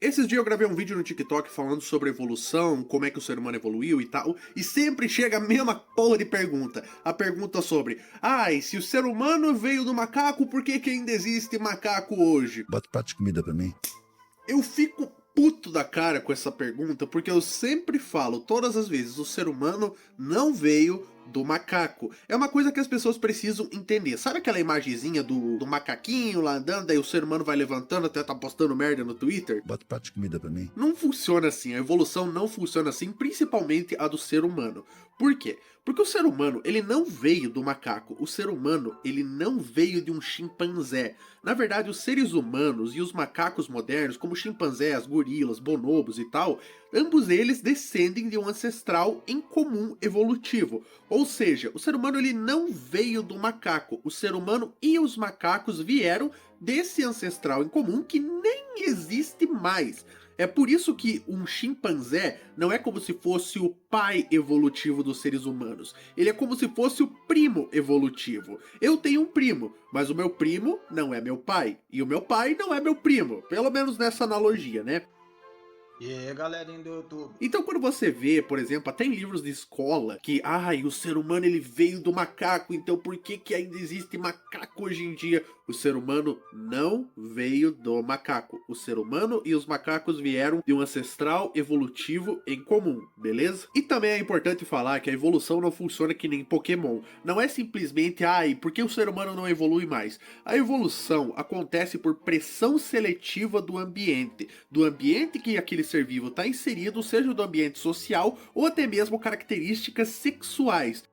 Esses dias eu gravei um vídeo no TikTok falando sobre evolução, como é que o ser humano evoluiu e tal, e sempre chega a mesma porra de pergunta. A pergunta sobre, ai, se o ser humano veio do macaco, por que que ainda existe macaco hoje? Bota prato de comida pra mim. Eu fico puto da cara com essa pergunta, porque eu sempre falo, todas as vezes, o ser humano não veio do macaco. É uma coisa que as pessoas precisam entender. Sabe aquela imagenzinha do macaquinho lá andando, daí o ser humano vai levantando até tá postando merda no Twitter? Bota prato de comida pra mim. Não funciona assim, a evolução não funciona assim, principalmente a do ser humano. Por quê? Porque o ser humano, ele não veio do macaco, o ser humano, ele não veio de um chimpanzé. Na verdade, os seres humanos e os macacos modernos, como chimpanzés, gorilas, bonobos e tal, ambos eles descendem de um ancestral em comum evolutivo. Ou seja, o ser humano ele não veio do macaco, o ser humano e os macacos vieram desse ancestral em comum que nem existe mais. É por isso que um chimpanzé não é como se fosse o pai evolutivo dos seres humanos. Ele é como se fosse o primo evolutivo. Eu tenho um primo, mas o meu primo não é meu pai. E o meu pai não é meu primo. Pelo menos nessa analogia, né? E aí, galerinha do YouTube? Então quando você vê, por exemplo, até em livros de escola, que o ser humano ele veio do macaco, então por que que ainda existe macaco hoje em dia? O ser humano não veio do macaco. O ser humano e os macacos vieram de um ancestral evolutivo em comum, beleza? E também é importante falar que a evolução não funciona que nem Pokémon. Não é simplesmente, por que o ser humano não evolui mais? A evolução acontece por pressão seletiva do ambiente que aquele ser vivo está inserido, seja do ambiente social ou até mesmo características sexuais.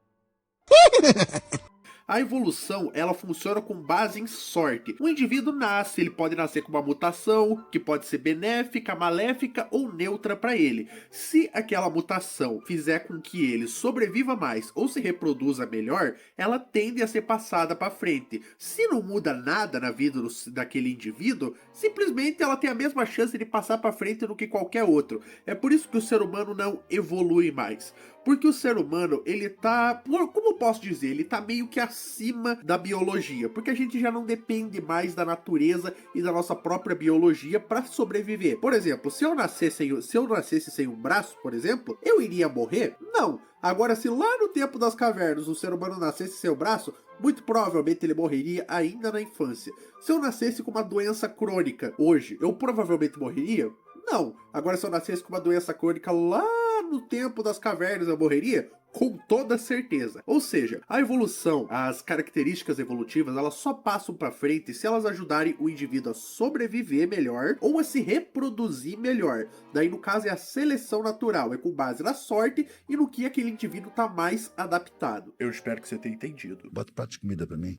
A evolução, ela funciona com base em sorte. O indivíduo nasce, ele pode nascer com uma mutação, que pode ser benéfica, maléfica ou neutra para ele. Se aquela mutação fizer com que ele sobreviva mais ou se reproduza melhor, ela tende a ser passada para frente. Se não muda nada na vida daquele indivíduo, simplesmente ela tem a mesma chance de passar para frente do que qualquer outro. É por isso que o ser humano não evolui mais. Porque o ser humano, ele tá, como eu posso dizer, ele tá meio que acima da biologia, porque a gente já não depende mais da natureza e da nossa própria biologia para sobreviver. Por exemplo, se eu nascesse sem um braço, por exemplo, eu iria morrer? Não. Agora, se lá no tempo das cavernas o ser humano nascesse sem o braço, muito provavelmente ele morreria ainda na infância. Se eu nascesse com uma doença crônica hoje, eu provavelmente morreria? Não. Agora, se eu nascesse com uma doença crônica lá no tempo das cavernas, eu morreria? Com toda certeza. Ou seja, a evolução, as características evolutivas, elas só passam para frente se elas ajudarem o indivíduo a sobreviver melhor ou a se reproduzir melhor. Daí, no caso, é a seleção natural, é com base na sorte e no que aquele indivíduo está mais adaptado. Eu espero que você tenha entendido. Bota prato de comida pra mim.